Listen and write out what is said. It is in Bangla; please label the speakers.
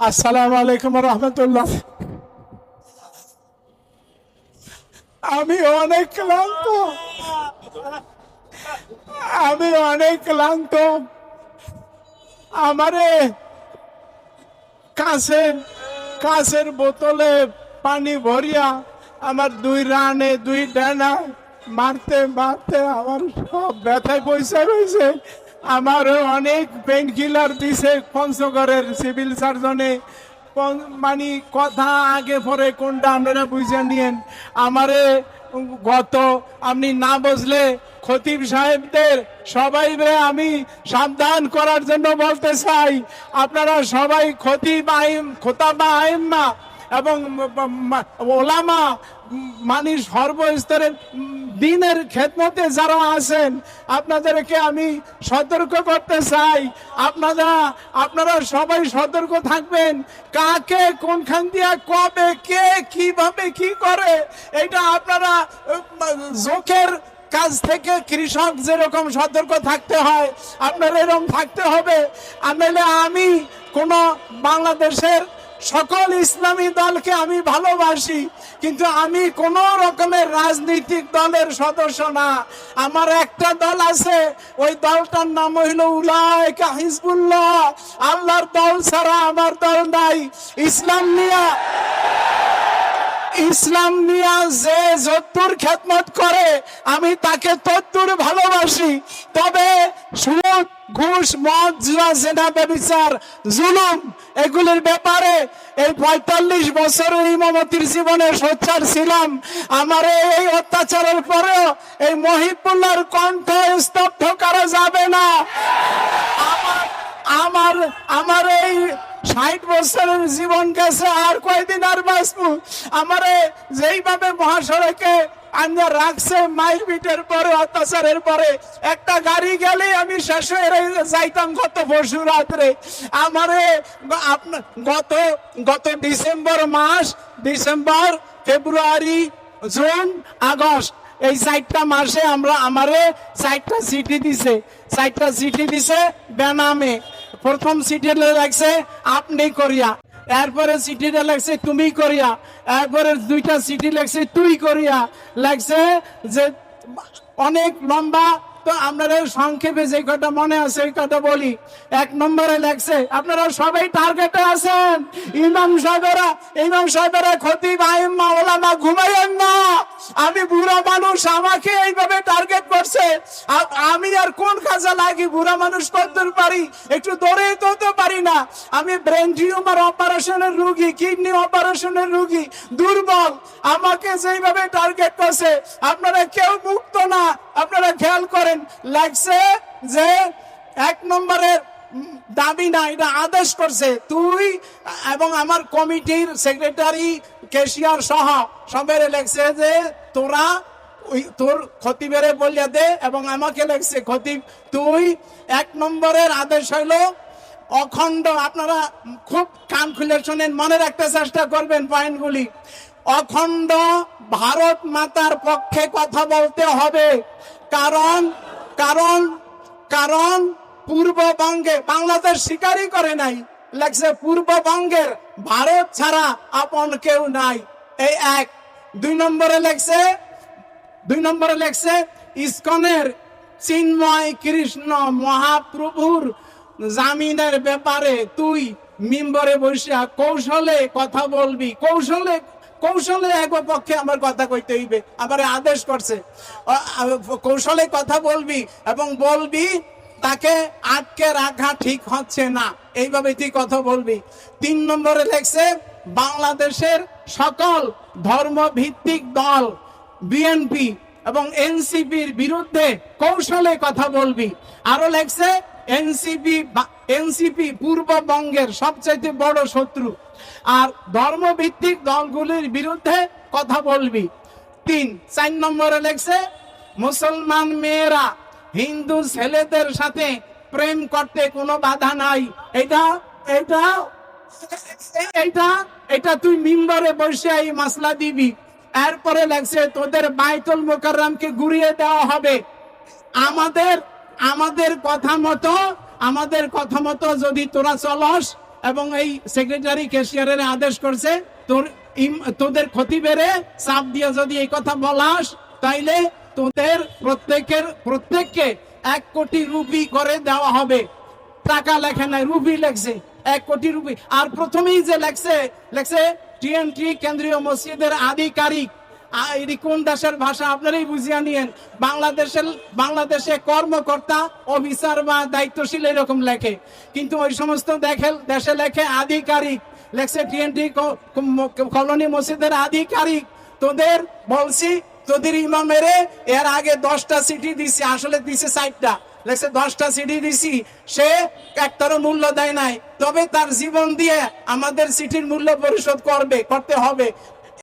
Speaker 1: আসসালামু আলাইকুম রহমতুল্লাহ। আমি অনেক ক্লান্ত, আমি অনেক ক্লান্ত। আমারে কাছের বোতলে পানি ভরিয়া আমার দুই রানে দুই ডানা মারতে মারতে আমার সব ব্যথায় পয়সা রয়েছে। আমার অনেক পেন কিলার দিছে পঞ্চগড়ের সিভিল সার্জনে। মানে কথা আগে পরে কোনটা আপনারা বুঝে নিয়েন। আমারে গত আপনি না বুঝলে খতিব সাহেবদের সবাই আমি সাবধান করার জন্য বলতে চাই, আপনারা সবাই খোতাবা আইম্মা এবং ওলামা মানে সর্বস্তরের দিনের খেদমতে যারা আছেন আপনাদেরকে আমি সতর্ক করতে চাই। আপনারা সবাই সতর্ক থাকবেন। কাকে কোনখান দিয়া কবে কে কিভাবে কি করে এটা আপনারা চোখের কাজ থেকে কৃষক যেরকম সতর্ক থাকতে হয় আপনার এরকম থাকতে হবে। আমি কোন বাংলাদেশের সকল ইসলামী দলকে আমি ভালোবাসি, কিন্তু আমি কোন রকমের রাজনৈতিক দলের সদস্য না। আমার একটা দল আছে, ওই দলটার নাম হইল উলাইকা হিজবুল্লাহ। আল্লাহর দল ছাড়া আমার দল নাই। ইসলাম নিয়া যে যদ্দুর খেদমত করে আমি তাকে তদ্দুর ভালোবাসি। তবে সুদ, ঘুষ, মদ, জুয়া, জেনা, ব্যভিচার, জুলুম এগুলির ব্যাপারে এই ৪৫ বছরের ইমামতির জীবনে সোচ্চার ছিলাম। আমার এই অত্যাচারের পরেও এই মহিবুল্লাহর কণ্ঠ স্তব্ধ করা যাবে না। আমার এই ৬০ বছরের জীবন গেছে, আর কয়দিন আর বাঁচবো। আমারে যেইভাবে মহাসড়কে আন্দা রাখছে মাইলবিটের পরে, অত্যাচারের পরে, একটা গাড়ি গেলে আমি শেষ হয়ে যাইতাম গত পরশু রাত্রে। আমারে গত ডিসেম্বর মাস, ডিসেম্বর, ফেব্রুয়ারি, জুন, আগস্ট, এই ৪টা মাসে আমারে ৪টা চিঠি দিছে বেনামে। প্রথম চিঠিটা লাগছে আপনি করিয়া, এরপরে চিঠিটা লাগছে তুমি করিয়া, এরপরে 2টা চিঠি লাগছে তুই করিয়া লাগছে, যে অনেক লম্বা। তো আপনারা সংক্ষেপে যে কটা মনে আছে ওই কটা বলি। 1 নম্বরে লাগছে, আপনারা সবাই টার্গেটে আছেন। ইমাম সাহেবেরা খতিব আইম্মা ওলামা ঘুমাইয়েন না। আমি বুড়া মানুষ, আমাকে এইভাবে টার্গেট করছে। আমি আর কোন কাজে লাগি? বুড়া মানুষ কতদূর পারি, একটু দৌড়ে তো পারি না। আমি ব্রেন টিউমার অপারেশনের রোগী, কিডনি অপারেশনের রোগী, দুর্বল। আমাকে যেইভাবে টার্গেট করছে আপনারা কেউ মুক্ত না। আপনারা খেয়াল করেন, লাগছে যে 1 নম্বরের দাবি না, এটা আদেশ করছে তুই এবং আমার কমিটির সেক্রেটারি, ক্যাশিয়ার সহ সবাই লেখছে যে তোরা তোর খতিবেরে বলিয়া দে, এবং আমাকে লেখছে খতিব তুই। 1 নম্বরের আদেশ হইল অখণ্ড, আপনারা খুব কান খুলে শোনেন, মনে রাখতে চেষ্টা করবেন পয়েন্টগুলি। অখণ্ড ভারত মাতার পক্ষে কথা বলতে হবে। কারণ পূর্ববঙ্গে বাংলাদেশ স্বীকারই করে নাই, লাগছে পূর্ববঙ্গের ভারত ছাড়া আপন কেউ নাই। এই 1। 2 নম্বরে লেখছে ইসকনের চিন্ময় কৃষ্ণ মহাপ্রভুর জামিনের ব্যাপারে তুই মিম্বরে বসিয়া কৌশলে কথা বলবি। কৌশলে এক পক্ষে আমার কথা কইতে হইবে, আমার আদেশ করছে। কৌশলে কথা বলবি এবং বলবি তাকে আটকে রাখা ঠিক হচ্ছে না, এইভাবে তুই কথা বলবি। 3 নম্বরে লেখছে বাংলাদেশের সকল ধর্মভিত্তিক দল বিএনপি এবং এনসিপির বিরুদ্ধে কৌশলে কথা বলবি। আরো লেখছে এনসিপি পূর্ববঙ্গের সবচাইতে বড় শত্রু, আর ধর্মভিত্তিক দলগুলির বিরুদ্ধে কথা বলবি। 4 নম্বরে লেখছে মুসলমান মেয়েরা হিন্দু ছেলেদের সাথে প্রেম করতে কোনো বাধা নাই। এটা তুই মিম্বরে বসে এই মাসলা দিবি। এরপরে লাগছে তোদের বাইতুল মুকাররমকে ঘুরিয়ে দেওয়া হবে। আমাদের কথা মতো যদি তোরা চলস এবং এই সেক্রেটারি ক্যাশিয়ারের আদেশ করছে তোদের ক্ষতি বেড়ে চাপ দিয়ে যদি এই কথা বলাস তাইলে তোদের প্রত্যেককে 1 কোটি রুপি করে দেওয়া হবে। টাকা লেখে নাই, রুপি লেখছে, 1 কোটি রুপি। আর প্রথমেই যে লেখছে টিএনটি কেন্দ্রীয় মসজিদের আধিকারিক। এটি কোন দেশের ভাষা আপনারাই বুঝিয়ে নিয়েন। বাংলাদেশে কর্মকর্তা, অফিসার বা দায়িত্বশীল এরকম লেখে, কিন্তু ওই সমস্ত দেশে লেখে আধিকারিক, লেখছে টিএনটি কলোনি মসজিদের আধিকারিক। তোদের বলছি, তোদের ইমামেরে এর আগে 10টা চিঠি দিছি, আসলে দিছে 4টা, লেখছে 10টা চিঠি দিছি, সে একটারও মূল্য দেয় নাই, তবে তার জীবন দিয়ে আমাদের চিঠির মূল্য পরিশোধ করতে হবে।